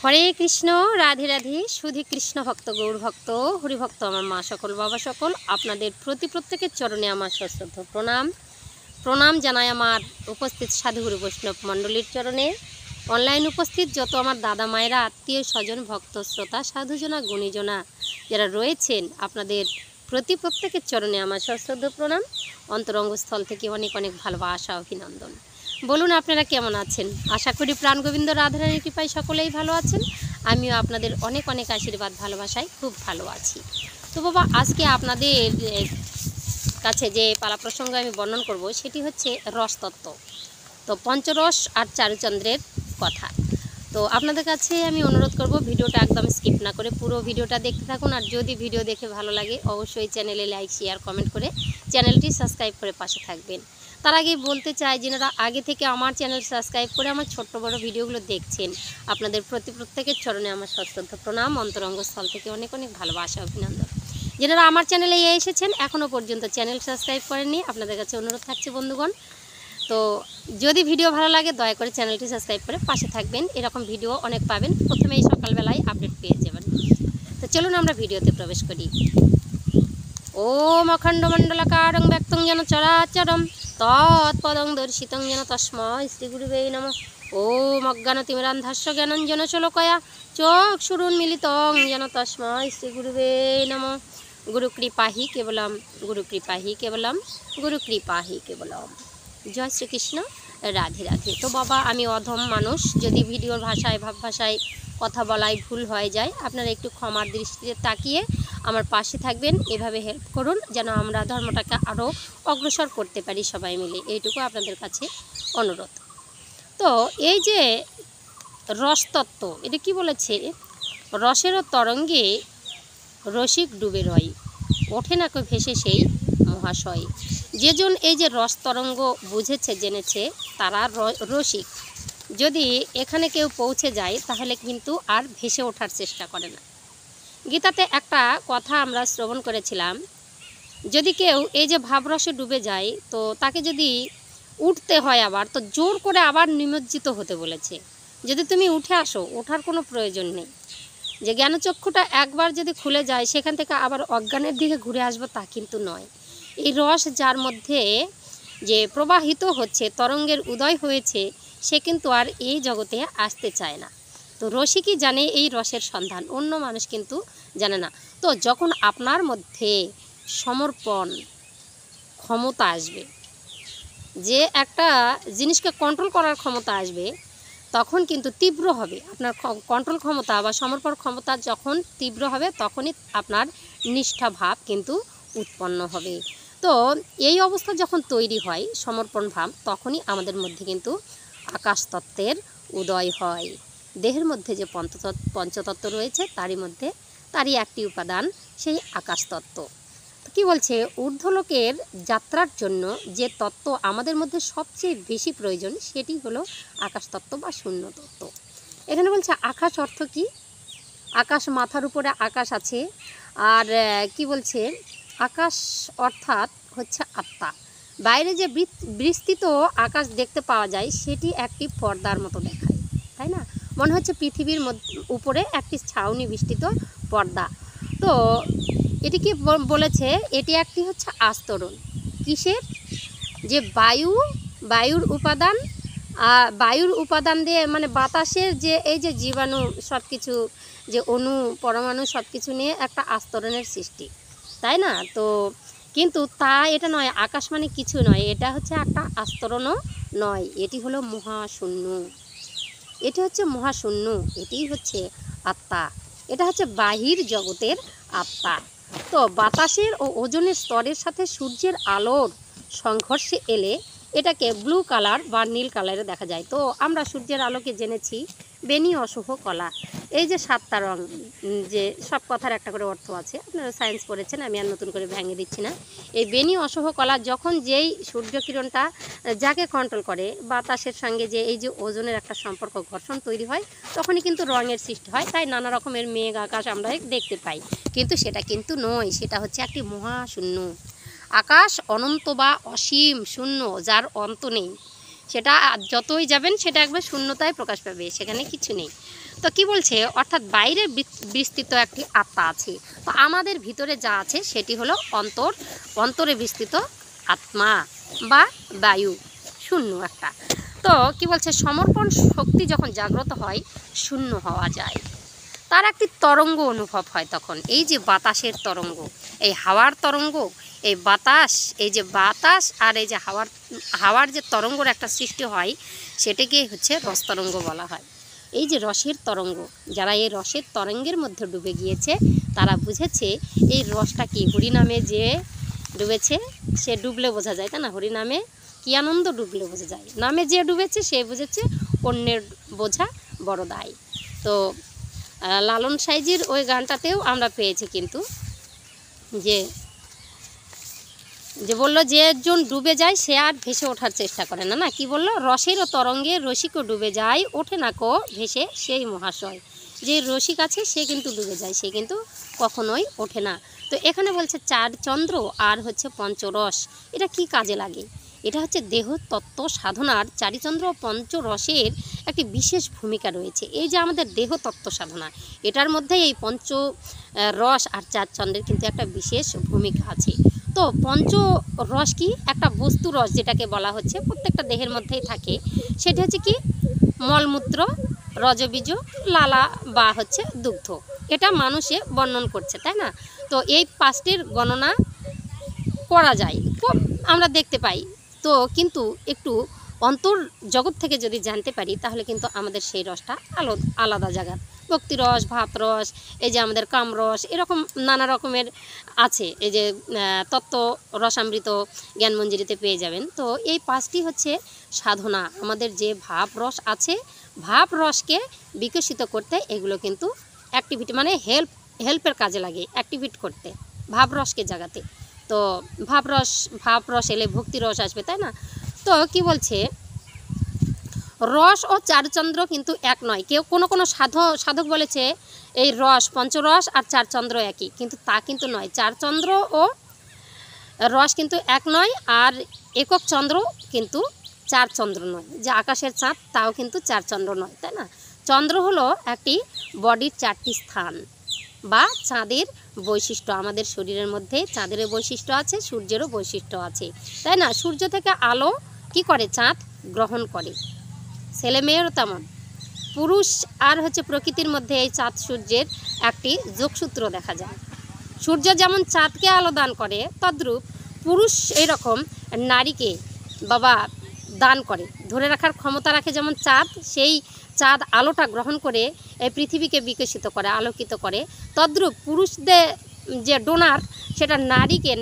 হরে কৃষ্ণ, রাধে রাধে। সুধী কৃষ্ণ ভক্ত, গৌর ভক্ত, হরিভক্ত, আমার মা সকল, বাবা সকল, আপনাদের প্রত্যেকের চরণে আমার সশ্রদ্ধ প্রণাম জানাই আমার উপস্থিত সাধুগুরু বৈষ্ণব মণ্ডলীর চরণে। অনলাইন উপস্থিত যত আমার দাদা মায়েরা, আত্মীয় স্বজন, ভক্ত শ্রোতা, সাধুজনা, গুণীজনা যারা রয়েছেন, আপনাদের প্রত্যেকের চরণে আমার সশ্রদ্ধ প্রণাম। অন্তরঙ্গস্থল থেকে অনেক অনেক ভালোবাসা, অভিনন্দন। বলুন আপনারা কেমন আছেন? আশা করি প্রাণ গোবিন্দ রাধারানীর কৃপায় সকলেই ভালো আছেন। আমিও আপনাদের অনেক অনেক আশীর্বাদ, ভালোবাসায় খুব ভালো আছি। তো বাবা, আজকে আপনাদের কাছে যে পালা প্রসঙ্গ আমি বর্ণন করব সেটি হচ্ছে রসতত্ত্ব। তো পঞ্চরস আর চারুচন্দ্রের কথা। তো আপনাদের কাছে আমি অনুরোধ করব, ভিডিওটা একদম স্কিপ না করে পুরো ভিডিওটা দেখতে থাকুন। আর যদি ভিডিও দেখে ভালো লাগে, অবশ্যই চ্যানেলে লাইক, শেয়ার, কমেন্ট করে চ্যানেলটি সাবস্ক্রাইব করে পাশে থাকবেন। তার আগে বলতে চাই, যেনারা আগে থেকে আমার চ্যানেল সাবস্ক্রাইব করে আমার ছোট্ট বড় ভিডিওগুলো দেখছেন, আপনাদের প্রত্যেকের চরণে আমার সশ্রদ্ধ প্রণাম, অন্তরঙ্গস্থল থেকে অনেক অনেক ভালোবাসা, অভিনন্দন। যেনারা আমার চ্যানেলে এসেছেন, এখনও পর্যন্ত চ্যানেল সাবস্ক্রাইব করেননি, আপনাদের কাছে অনুরোধ থাকছে বন্ধুগণ। তো যদি ভিডিও ভালো লাগে, দয়া করে চ্যানেলটি সাবস্ক্রাইব করে পাশে থাকবেন। এরকম ভিডিও অনেক পাবেন, প্রথমেই সকালবেলায় আপডেট পেয়ে যাবেন। তো চলুন আমরা ভিডিওতে প্রবেশ করি। ওম অখণ্ডমণ্ডলাকারং ব্যক্তং যেন চরাচরম তৎপদং দর্শিতং যেন তস্মৈ শ্রীগুরুবে নমঃ। ওম অজ্ঞানতিমিরান্ধস্য জ্ঞানঞ্জন শলাকয়া চক্ষুরুন্মিলিতং যেন তস্মৈ শ্রীগুরুবে নমঃ। গুরুকৃপাহি কেবলম, গুরুকৃপাহি কেবলম, গুরুকৃপাহি কেবলম। জয় শ্রীকৃষ্ণ, রাধে রাধে। তো বাবা, আমি অধম মানুষ, যদি ভিডিওর ভাষায়, ভাব ভাষায় কথা বলায় ভুল হয়ে যায়, আপনারা একটু ক্ষমার দৃষ্টিতে তাকিয়ে আমার পাশে থাকবেন। এভাবে হেল্প করুন যেন আমরা ধর্মটাকে আরও অগ্রসর করতে পারি সবাই মিলে, এইটুকু আপনাদের কাছে অনুরোধ। তো এই যে রসতত্ত্ব, এটা কি বলেছে? রসেরও তরঙ্গে রসিক ডুবে রয়, ওঠে না কো ভেসে সেই মহাশয়। যেজন এই যে রস তরঙ্গ বুঝেছে, জেনেছে, তারা রসিক। যদি এখানে কেউ পৌঁছে যায়, তাহলে কিন্তু আর ভেসে ওঠার চেষ্টা করে না। গীতাতে একটা কথা আমরা শ্রবণ করেছিলাম, যদি কেউ এই যে ভাবরসে ডুবে যায়, তো তাকে যদি উঠতে হয় আবার, তো জোর করে আবার নিমজ্জিত হতে বলেছে। যদি তুমি উঠে আসো, ওঠার কোনো প্রয়োজন নেই। যে জ্ঞানচক্ষুটা একবার যদি খুলে যায়, সেখান থেকে আবার অজ্ঞানের দিকে ঘুরে আসবো, তা কিন্তু নয়। এই রস যার মধ্যে যে প্রবাহিত হচ্ছে, তরঙ্গের উদয় হয়েছে, সে কিন্তু আর এই জগতে আসতে চায় না। তো রসিকই জানে এই রসের সন্ধান, অন্য মানুষ কিন্তু জানে না। তো যখন আপনার মধ্যে সমর্পণ ক্ষমতা আসবে, যে একটা জিনিসকে কন্ট্রোল করার ক্ষমতা আসবে, তখন কিন্তু তীব্র হবে আপনার কন্ট্রোল ক্ষমতা বা সমর্পণ ক্ষমতা। যখন তীব্র হবে, তখনই আপনার নিষ্ঠা ভাব কিন্তু উৎপন্ন হবে। তো এই অবস্থা যখন তৈরি হয়, সমর্পণ ভাব, তখনই আমাদের মধ্যে কিন্তু আকাশতত্ত্বের উদয় হয়। দেহের মধ্যে যে পঞ্চতত্ত্ব রয়েছে, তারই একটি উপাদান সেই আকাশতত্ত্ব। কি বলছে? ঊর্ধ্বলোকের যাত্রার জন্য যে তত্ত্ব আমাদের মধ্যে সবচেয়ে বেশি প্রয়োজন, সেটি হলো আকাশতত্ত্ব বা শূন্য তত্ত্ব। এখানে বলছে আকাশ অর্থ কি? আকাশ, মাথার উপরে আকাশ আছে। আর কি বলছে? আকাশ অর্থাৎ হচ্ছে আত্মা। বাইরে যে বিস্তৃত আকাশ দেখতে পাওয়া যায়, সেটি একটি পর্দার মতো দেখায়, তাই না? মনে হচ্ছে পৃথিবীর উপরে একটি ছাউনি বিস্তৃত পর্দা। তো এটি কি বলেছে? এটি একটি হচ্ছে আস্তরণ। কিসের? যে বায়ুর উপাদান, বায়ুর উপাদান দিয়ে, মানে বাতাসের যে এই যে জীবাণু, সব কিছু, যে অণু পরমাণু, সব কিছু নিয়ে একটা আস্তরণের সৃষ্টি, তাই না? তো কিন্তু এটা নয়, আকাশ মানে কিছু নয়, এটা হচ্ছে একটা আস্তরণও নয়, এটি হলো মহাশূন্য। এটি হচ্ছে মহাশূন্য, এটিই হচ্ছে আত্মা। এটা হচ্ছে বাহির জগতের আত্মা। তো বাতাসের ও ওজনের স্তরের সাথে সূর্যের আলোর সংঘর্ষে এলে এটাকে ব্লু কালার বা নীল কালারে দেখা যায়। তো আমরা সূর্যের আলোকে জেনেছি বেনি, অশুভ, কলা, এই যে 7টা রং, যে সব কথার একটা করে অর্থ আছে, আপনারা সায়েন্স পড়েছেন, আমি আর নতুন করে ভেঙে দিচ্ছি না। এই বেনি, অশুভ, কলা, যখন যেই সূর্যকিরণটা যাকে কন্ট্রোল করে, বাতাসের সঙ্গে যে এই যে ওজনের একটা সম্পর্ক, ঘর্ষণ তৈরি হয়, তখনই কিন্তু রঙের সৃষ্টি হয়। তাই নানা রকমের মেঘ, আকাশ আমরা দেখতে পাই। কিন্তু সেটা কিন্তু নয়, সেটা হচ্ছে একটি মহাশূন্য। আকাশ অনন্ত বা অসীম শূন্য, যার অন্ত নেই। সেটা যতই যাবেন সেটা একবার শূন্যতায় প্রকাশ পাবে, সেখানে কিছু নেই। তো কি বলছে, অর্থাৎ বাইরে বিস্তৃত একটি আত্মা আছে, তো আমাদের ভিতরে যা আছে সেটি হলো অন্তরে বিস্তৃত আত্মা বা বায়ু, শূন্য একটা। তো কি বলছে, সমর্পণ শক্তি যখন জাগ্রত হয় শূন্য হওয়া যায়, তার একটি তরঙ্গ অনুভব হয় তখন। এই যে বাতাসের তরঙ্গ, এই হাওয়ার তরঙ্গ, এই বাতাস, এই যে বাতাস আর এই যে হাওয়ার যে তরঙ্গর একটা সৃষ্টি হয়, সেটাকে হচ্ছে রস তরঙ্গ বলা হয়। এই যে রসের তরঙ্গ, যারা এই রসের তরঙ্গের মধ্যে ডুবে গিয়েছে তারা বুঝেছে এই রসটা কি, হরিনামে যে ডুবেছে সে ডুবলে বোঝা যায়, তাই না? হরিনামে কি আনন্দ, ডুবলে বোঝা যায়। নামে যে ডুবেছে সে বুঝেছে অন্যের বোঝা বড় দায়। তো লালন সাইজির ওই গানটাতেও আমরা পেয়েছি কিন্তু যে বললো, যে একজন ডুবে যায় সে আর ভেসে ওঠার চেষ্টা করে না, না কি বললো, রসেরও তরঙ্গে রসিকও ডুবে যায়, ওঠে না কো ভেসে সেই মহাশয়। যে রসিক আছে সে কিন্তু ডুবে যায়, সে কিন্তু কখনোই ওঠে না। তো এখানে বলছে চার চন্দ্র আর হচ্ছে পঞ্চরস, এটা কি কাজে লাগে? এটা হচ্ছে দেহ তত্ত্ব সাধনার চারিচন্দ্র ও পঞ্চরসের একটি বিশেষ ভূমিকা রয়েছে। এই যে আমাদের দেহ তত্ত্ব সাধনা, এটার মধ্যে এই পঞ্চ রস আর চার চন্দ্রের কিন্তু একটা বিশেষ ভূমিকা আছে। তো পঞ্চ রস কি, একটা বস্তু রস যেটাকে বলা হচ্ছে প্রত্যেকটা দেহের মধ্যেই থাকে, সেটা হচ্ছে কি মলমূত্র, রজবীজ, লালা বা হচ্ছে দুগ্ধ, এটা মানুষে বর্ণন করছে, তাই না? তো এই পাঁচটির গণনা করা যায়, খুব আমরা দেখতে পাই। তো কিন্তু একটু অন্তর জগৎ থেকে যদি জানতে পারি তাহলে কিন্তু আমাদের সেই রসটা আলাদা জায়গার, ভক্তিরস, ভাবরস, এই যে আমাদের কামরস, এরকম নানা রকমের আছে। এই যে তত্ত্ব রসামৃত জ্ঞানমঞ্জুরিতে পেয়ে যাবেন। তো এই পাঁচটি হচ্ছে সাধনা, আমাদের যে ভাবরস আছে, ভাবরসকে বিকশিত করতে এগুলো কিন্তু অ্যাক্টিভিটি, মানে হেল্পের কাজে লাগে, অ্যাক্টিভিট করতে, ভাবরসকে জাগাতে। তো ভাবরস এলে ভক্তিরস আসবে, তাই না? তো কি বলছে, রস ও চারচন্দ্র কিন্তু এক নয়। কেউ কোনো সাধক বলেছে এই রস, পঞ্চরস আর চারচন্দ্র একই, কিন্তু তা কিন্তু নয়। চারচন্দ্র ও রস কিন্তু এক নয়, আর একক চন্দ্র কিন্তু চারচন্দ্র নয়। যে আকাশের চাঁদ তাও কিন্তু চারচন্দ্র নয়, তাই না? চন্দ্র হলো একটি বডির চারটি স্থান বা চাঁদের বৈশিষ্ট্য। আমাদের শরীরের মধ্যে চাঁদের বৈশিষ্ট্য আছে, সূর্যেরও বৈশিষ্ট্য আছে, তাই না? সূর্য থেকে আলো কি করে, চাঁদ গ্রহণ করে। ছেলে মেয়েরও তেমন, পুরুষ আর হচ্ছে প্রকৃতির মধ্যে এই চাঁদ সূর্যের একটি যোগসূত্র দেখা যায়। সূর্য যেমন চাঁদকে আলো দান করে, তদ্রূপ পুরুষ এইরকম নারীকে বাবা দান করে, ধরে রাখার ক্ষমতা রাখে। যেমন চাঁদ, সেই চাঁদ আলোটা গ্রহণ করে এই পৃথিবীকে বিকশিত করে, আলোকিত করে, তদ্রূপ পুরুষদের যে ডোনার, সেটা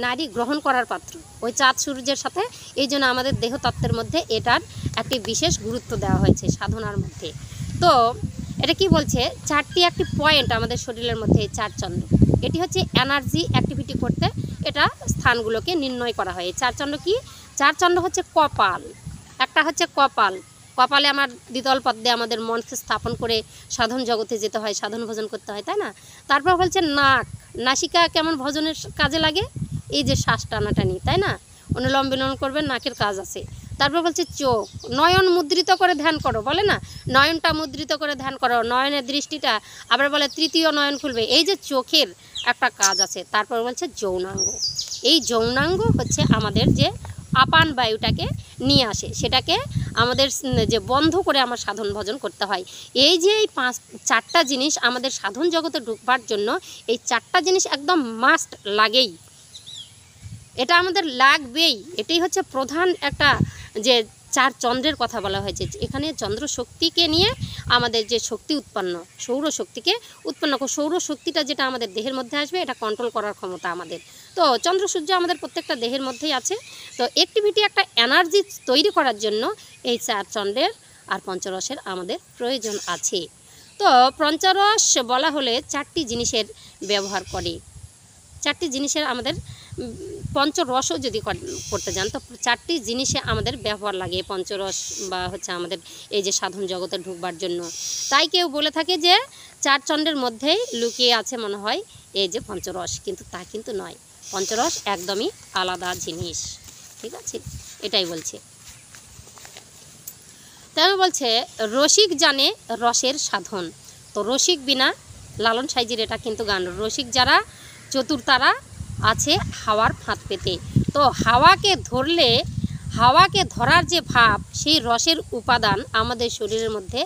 নারী গ্রহণ করার পাত্র ওই চাঁদ সূর্যের সাথে। এই জন্য আমাদের দেহতত্ত্বের মধ্যে এটার একটি বিশেষ গুরুত্ব দেওয়া হয়েছে সাধনার মধ্যে। তো এটা কি বলছে, চারটি একটি পয়েন্ট আমাদের শরীরের মধ্যে, এই চার চন্দ্র, এটি হচ্ছে এনার্জি অ্যাক্টিভিটি করতে এটা স্থানগুলোকে নির্ণয় করা হয়। চার চন্দ্র কি, চার চন্দ্র হচ্ছে কপাল, একটা হচ্ছে কপালে আমার দ্বিতল পদ্মে আমাদের মনকে স্থাপন করে সাধন জগতে যেতে হয়, সাধন ভোজন করতে হয়, তাই না? তারপর বলছে নাসিকা কেমন ভজনের কাজে লাগে, এই যে শ্বাস টানাটানি, তাই না? অনুলোম বিলোম করবেন, নাকের কাজ আছে। তারপর বলছে চোখ, নয়ন মুদ্রিত করে ধ্যান করো, বলে না, নয়নটা মুদ্রিত করে ধ্যান করো, নয়নের দৃষ্টিটা, আবার বলে তৃতীয় নয়ন খুলবে, এই যে চোখের একটা কাজ আছে। তারপর বলছে যৌনাঙ্গ, এই যৌনাঙ্গ হচ্ছে আমাদের যে আপান বায়ুটাকে নিয়ে আসে, সেটাকে আমাদের যে বন্ধ করে আমার সাধন ভজন করতে হয়। এই যে এই চারটা জিনিস আমাদের সাধন জগতে ঢুকবার জন্য, এই চারটা জিনিস একদম মাস্ট লাগেই, এটা আমাদের লাগবেই। এটাই হচ্ছে প্রধান একটা, যে চার চন্দ্রের কথা বলা হয়েছে। এখানে চন্দ্র শক্তিকে নিয়ে আমাদের যে শক্তি উৎপন্ন, সৌরশক্তিকে উৎপন্ন, সৌরশক্তিটা যেটা আমাদের দেহের মধ্যে আসবে, এটা কন্ট্রোল করার ক্ষমতা আমাদের। তো চন্দ্র সূর্য আমাদের প্রত্যেকটা দেহের মধ্যেই আছে। তো অ্যাক্টিভিটি, একটা এনার্জি তৈরি করার জন্য এই চার চন্দ্রের আর পঞ্চরসের আমাদের প্রয়োজন আছে। তো পঞ্চরস বলা হলে চারটি জিনিসের ব্যবহার করে, চারটি জিনিসের আমাদের পঞ্চরসও যদি করতে যান তো চারটি জিনিসে আমাদের ব্যবহার লাগে পঞ্চরস বা হচ্ছে আমাদের এই যে সাধন জগতে ঢুকবার জন্য। তাই কেউ বলে থাকে যে চার চন্দ্রের মধ্যেই লুকিয়ে আছে মনে হয় এই যে পঞ্চরস, কিন্তু তা কিন্তু নয়। পঞ্চরস একদমই আলাদা জিনিস, ঠিক আছে, এটাই বলছে। তেমন বলছে রসিক জানে রসের সাধন। তো রসিক বিনা লালন সাইজির এটা কিন্তু গান। রসিক যারা চতুর তারা আছে হাওয়ার ফাঁদ পেতে। তো হাওয়াকে ধরলে, হাওয়াকে ধরার যে ভাব, সেই রসের উপাদান আমাদের শরীরের মধ্যে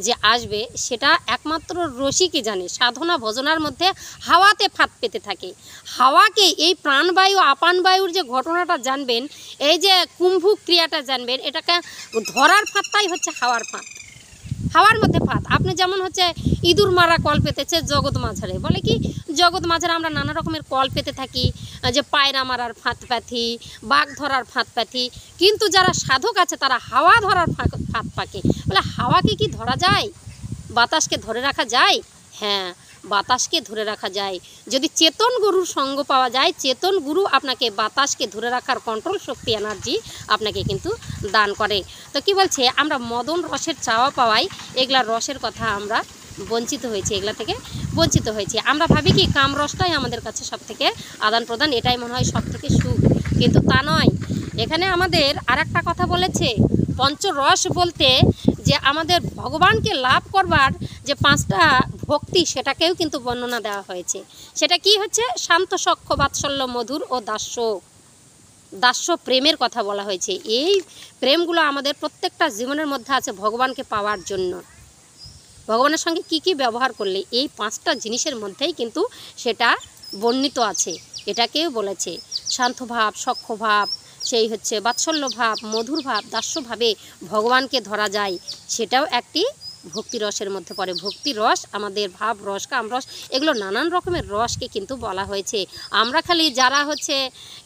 যে আসবে সেটা একমাত্র রসিকই জানে। সাধনা ভজনার মধ্যে হাওয়াতে ফাঁদ পেতে থাকে। হাওয়াকে এই প্রাণবায়ু আপান বায়ুর যে ঘটনাটা জানবেন, এই যে কুম্ভক ক্রিয়াটা জানবেন, এটাকে ধরার ফাঁদটাই হচ্ছে হাওয়ার ফাঁদ। হাওয়ার মধ্যে ফাঁদ। আপনি যেমন হচ্ছে ইঁদুর মারা কল পেতেছে জগৎ মাঝারে, বলে কি জগৎ মাঝারে আমরা নানা রকমের কল পেতে থাকি, যে পায়রা মারার ফাঁদ প্যাথি, বাঘ ধরার ফাঁদ প্যাথি। কিন্তু যারা সাধক আছে তারা হাওয়া ধরার ফাঁদ পাকে। বলে হাওয়াকে কি ধরা যায়? বাতাসকে ধরে রাখা যায়? হ্যাঁ, বাতাসকে ধরে রাখা যায় যদি চেতন গুরুর সঙ্গ পাওয়া যায়। চেতন গুরু আপনাকে বাতাসকে ধরে রাখার কন্ট্রোল শক্তি, এনার্জি আপনাকে কিন্তু দান করে। তো কি বলছে, আমরা মদন রসের চাওয়া পাওয়াই এগুলা রসের কথা আমরা বঞ্চিত হয়েছি, এগুলা থেকে বঞ্চিত হয়েছি। আমরা ভাবি কি কাম রসটাই আমাদের কাছে সব থেকে আদান প্রদান, এটাই মনে হয় সব থেকে সুখ, কিন্তু তা নয়। এখানে আমাদের আর একটা কথা বলেছে, পঞ্চরস বলতে যে আমাদের ভগবানকে লাভ করবার যে 5টা ভক্তি, সেটাকেও কিন্তু বর্ণনা দেওয়া হয়েছে। সেটা কি হচ্ছে, শান্ত, সখ্য, বাৎসল্য, মধুর ও দাস্য প্রেমের কথা বলা হয়েছে। এই প্রেমগুলো আমাদের প্রত্যেকটা জীবনের মধ্যে আছে ভগবানকে পাওয়ার জন্য। ভগবানের সঙ্গে কি কি ব্যবহার করলে এই 5টা জিনিসের মধ্যেই কিন্তু সেটা বর্ণিত আছে। এটাকেও বলেছে শান্ত ভাব, সখ্য ভাব, সেই হচ্ছে বাৎসল্য ভাব, মধুর ভাব, দাস্য ভাবে ভগবানকে ধরা যায়। সেটাও একটি ভক্তি রসের মধ্যে পড়ে। ভক্তি রস আমাদের ভাব রস, কাম রস, এগুলো নানান রকমের রসকে কিন্তু বলা হয়েছে। আমরা খালি যারা হচ্ছে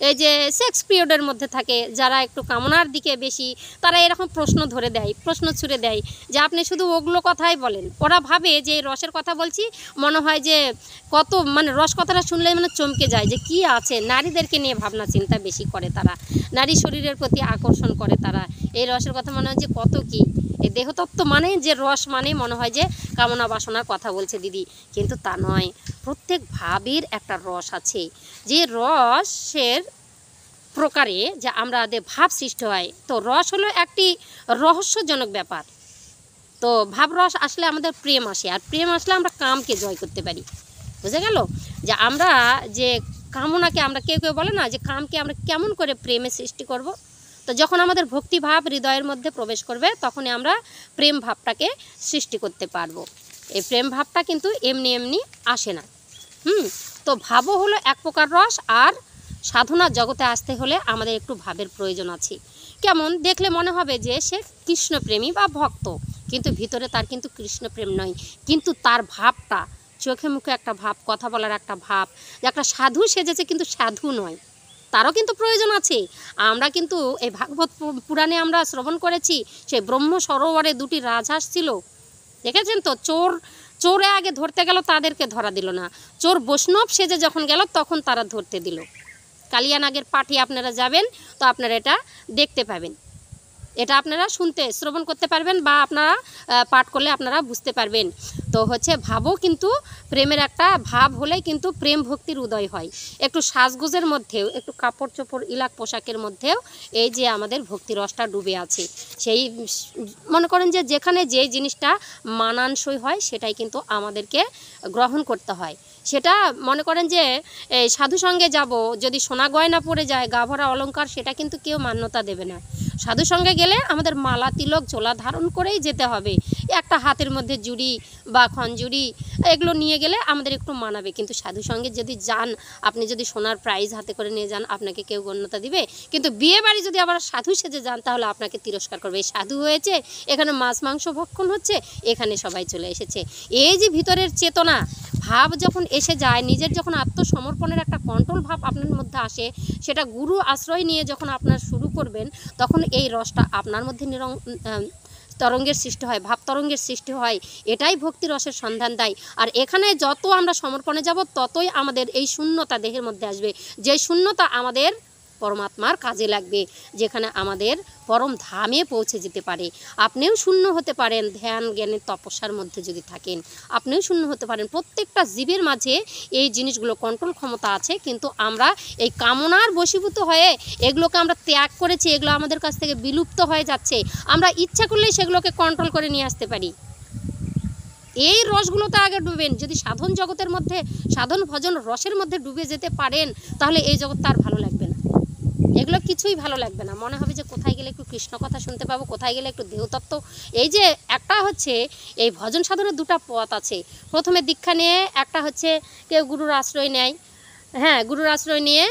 এই যে সেক্স পিরিয়ডের মধ্যে থাকে, যারা একটু কামনার দিকে বেশি, তারা এরকম প্রশ্ন ধরে দেয়, প্রশ্ন ছুড়ে দেয় যে আপনি শুধু ওগুলো কথাই বলেন। ওরা ভাবে যে রসের কথা বলছি, মনে হয় যে কত মানে রস কথাটা শুনলেই মানে চমকে যায় যে কি আছে। নারীদেরকে নিয়ে ভাবনা চিন্তা বেশি করে তারা, নারী শরীরের প্রতি আকর্ষণ করে তারা। এই রসের কথা মনে হয় যে কত কি, এই দেহতত্ত্ব মানে যে রস মানে মনে হয় যে কামনা বাসনার কথা বলছে দিদি, কিন্তু তা নয়। প্রত্যেক ভাবের একটা রস আছে, যে রসের প্রকারে যে আমাদের ভাব সৃষ্টি হয়। তো রস হলো একটি রহস্যজনক ব্যাপার। তো ভাব রস আসলে আমাদের প্রেম আসে, আর প্রেম আসলে আমরা কামকে জয় করতে পারি। বুঝে গেল যে আমরা যে কামনাকে, আমরা কেউ কেউ বলে না যে কামকে আমরা কেমন করে প্রেমে সৃষ্টি করব। তো যখন আমাদের ভক্তিভাব হৃদয়ের মধ্যে প্রবেশ করবে, তখনই আমরা প্রেম ভাবটাকে সৃষ্টি করতে পারবো। এই প্রেম ভাবটা কিন্তু এমনি এমনি আসে না। তো ভাবও হলো এক প্রকার রস, আর সাধনা জগতে আসতে হলে আমাদের একটু ভাবের প্রয়োজন আছে। কেমন দেখলে মনে হবে যে সে কৃষ্ণপ্রেমী বা ভক্ত, কিন্তু ভিতরে তার কিন্তু কৃষ্ণপ্রেম নয়, কিন্তু তার ভাবটা, চোখে মুখে একটা ভাব, কথা বলার একটা ভাব, যে একটা সাধু সেজেছে কিন্তু সাধু নয়, তারও কিন্তু প্রয়োজন আছে। আমরা কিন্তু এই ভাগবত পুরাণে আমরা শ্রবণ করেছি, সেই ব্রহ্ম সরোবরে 2টি রাজহাঁস ছিল, দেখেছেন তো। চোরে আগে ধরতে গেল, তাদেরকে ধরা দিল না। চোর বৈষ্ণব সেজে যখন গেল, তখন তারা ধরতে দিল। কালিয়ানাগের পাঠে আপনারা যাবেন তো আপনারা এটা দেখতে পাবেন, এটা আপনারা শুনতে শ্রবণ করতে পারবেন, বা আপনারা পাঠ করলে আপনারা বুঝতে পারবেন। তো হচ্ছে ভাবও কিন্তু প্রেমের একটা ভাব হলেই কিন্তু প্রেম ভক্তির উদয় হয়। একটু সাজগোজের মধ্যেও, একটু কাপড় চোপড় ইলাক পোশাকের মধ্যেও এই যে আমাদের ভক্তি রসটা ডুবে আছে। সেই মনে করেন যে যেখানে যে জিনিসটা মানানসই হয় সেটাই কিন্তু আমাদেরকে গ্রহণ করতে হয়। সেটা মনে করেন যে এই সাধু সঙ্গে যাব, যদি সোনা গয়না পরে যায়, গা ভরা অলঙ্কার, সেটা কিন্তু কেউ মান্যতা দেবে না। সাধু সঙ্গে গেলে আমাদের মালা তিলক ঝোলা ধারণ করেই যেতে হবে। একটা হাতের মধ্যে জুড়ি বা খঞ্জুরি এগুলো নিয়ে গেলে আমাদের একটু মানাবে। কিন্তু সাধু সঙ্গে যদি যান, আপনি যদি সোনার প্রাইজ হাতে করে নিয়ে যান, আপনাকে কেউ গণ্যতা দিবে। কিন্তু বিয়ে বাড়ি যদি আবার সাধু সেজে যান, তাহলে আপনাকে তিরস্কার করবে। সাধু হয়েছে, এখানে মাছ মাংস ভক্ষণ হচ্ছে, এখানে সবাই চলে এসেছে। এই যে ভিতরের চেতনা ভাব যখন এসে যায়, নিজের যখন আত্মসমর্পণের একটা কন্ট্রোল ভাব আপনার মধ্যে আসে, সেটা গুরু আশ্রয় নিয়ে যখন আপনার শুরু করবেন, তখন এই রসটা আপনার মধ্যে তরঙ্গের সৃষ্টি হয়, ভাব তরঙ্গের সৃষ্টি হয়। এটাই ভক্তি রসের সন্ধান দেয়। আর এখানে যত আমরা সমর্পণে যাব, ততই আমাদের এই শূন্যতা দেহের মধ্যে আসবে, যে শূন্যতা আমাদের পরমাত্মার কাজে লাগবে, যেখানে আমাদের পরম ধামে পৌঁছে যেতে পারে। আপনিও শূন্য হতে পারেন ধ্যান জ্ঞানের তপস্যার মধ্যে যদি থাকেন, আপনিও শূন্য হতে পারেন। প্রত্যেকটা জীবের মাঝে এই জিনিসগুলো কন্ট্রোল ক্ষমতা আছে, কিন্তু আমরা এই কামনার বশীভূত হয়ে এগুলোকে আমরা ত্যাগ করেছি, এগুলো আমাদের কাছ থেকে বিলুপ্ত হয়ে যাচ্ছে। আমরা ইচ্ছা করলেই সেগুলোকে কন্ট্রোল করে নিয়ে আসতে পারি। এই রসগুলোতে আগে ডুবেন। যদি সাধন জগতের মধ্যে, সাধন ভজন রসের মধ্যে ডুবে যেতে পারেন, তাহলে এই জগৎ তার ভালো লাগবে না, এগুলো কিছুই ভালো লাগবে না। মনে হবে যে কোথায় গেলে একটু কৃষ্ণ কথা শুনতে পাবো, কোথায় গেলে একটু দেহতত্ত্ব। এই যে একটা হচ্ছে এই ভজন সাধনের দুটো পথ আছে। প্রথমে দীক্ষা নিয়ে একটা হচ্ছে কেউ গুরুর আশ্রয় নেয়, হ্যাঁ, গুরুর আশ্রয় নিয়ে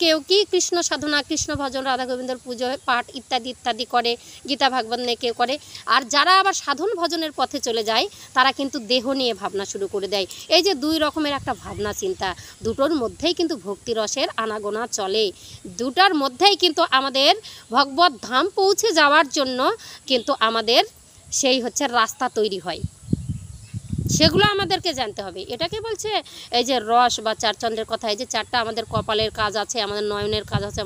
কেউ কি কৃষ্ণ সাধনা, কৃষ্ণ ভজন, রাধা গোবিন্দর পুজো পাঠ ইত্যাদি ইত্যাদি করে, গীতা ভাগবত নিয়ে কেউ করে। আর যারা আবার সাধন ভজনের পথে চলে যায়, তারা কিন্তু দেহ নিয়ে ভাবনা শুরু করে দেয়। এই যে দুই রকমের একটা ভাবনা চিন্তা, দুটোর মধ্যেই কিন্তু ভক্তিরসের আনাগোনা চলে। দুটার মধ্যেই কিন্তু আমাদের ভগবত ধাম পৌঁছে যাওয়ার জন্য কিন্তু আমাদের সেই হচ্ছে রাস্তা তৈরি হয়। সেগুলো আমাদেরকে জানতে হবে। এটাকে বলছে এই যে রস বা চারচন্দ্রের কথা। এই যে চারটা আমাদের কপালের কাজ আছে, আমাদের নয়নের কাজ আছে,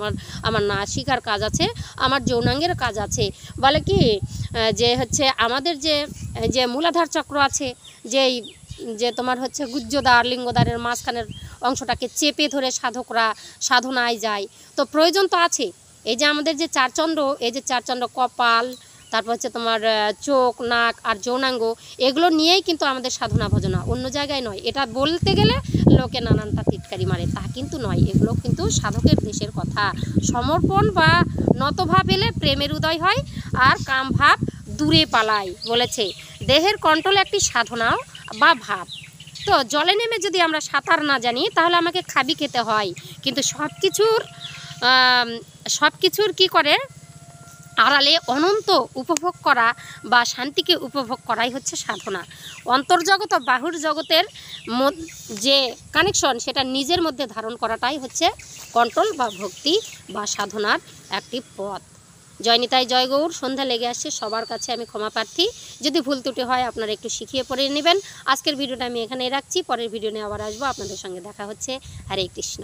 আমার নাসিকার কাজ আছে, আমার যৌনাঙ্গের কাজ আছে। বলে কি যে হচ্ছে আমাদের যে মূলাধার চক্র আছে, যে তোমার হচ্ছে গুহ্যদ্বার লিঙ্গদ্বারের মাঝখানের অংশটাকে চেপে ধরে সাধকরা সাধনায় যায়। তো প্রয়োজন তো আছে। এই যে আমাদের যে চারচন্দ্র, এই যে চারচন্দ্র কপাল, তারপর হচ্ছে তোমার চোখ, নাক আর যৌনাঙ্গ, এগুলো নিয়েই কিন্তু আমাদের সাধনা ভজনা, অন্য জায়গায় নয়। এটা বলতে গেলে লোকে নানানটা টিটকারি মারে, তা কিন্তু নয়। এগুলো কিন্তু সাধকের দেশের কথা। সমর্পণ বা নতভাব এলে প্রেমের উদয় হয়, আর কামভাব দূরে পালায়। বলেছে দেহের কন্ট্রোল একটি সাধনা বা ভাব। তো জলে নেমে যদি আমরা সাঁতার না জানি, তাহলে আমাকে খাবি খেতে হয়। কিন্তু সব কিছুর কী করে আড়ালে অনন্ত উপভোগ করা বা শান্তিকে উপভোগ করাই হচ্ছে সাধনা। অন্তর্জগৎ ও বাহুর জগতের যে কানেকশন, সেটা নিজের মধ্যে ধারণ করাটাই হচ্ছে কন্ট্রোল বা ভক্তি বা সাধনার একটি পথ। জয় নিতাই, জয় গৌর। সন্ধ্যা লেগে আসছে, সবার কাছে আমি ক্ষমা প্রার্থী। যদি ভুল ত্রুটি হয় আপনারা একটু শিখিয়ে পড়ে নেবেন। আজকের ভিডিওটা আমি এখানেই রাখছি, পরের ভিডিও নিয়ে আবার আসবো। আপনাদের সঙ্গে দেখা হচ্ছে। হরে কৃষ্ণ।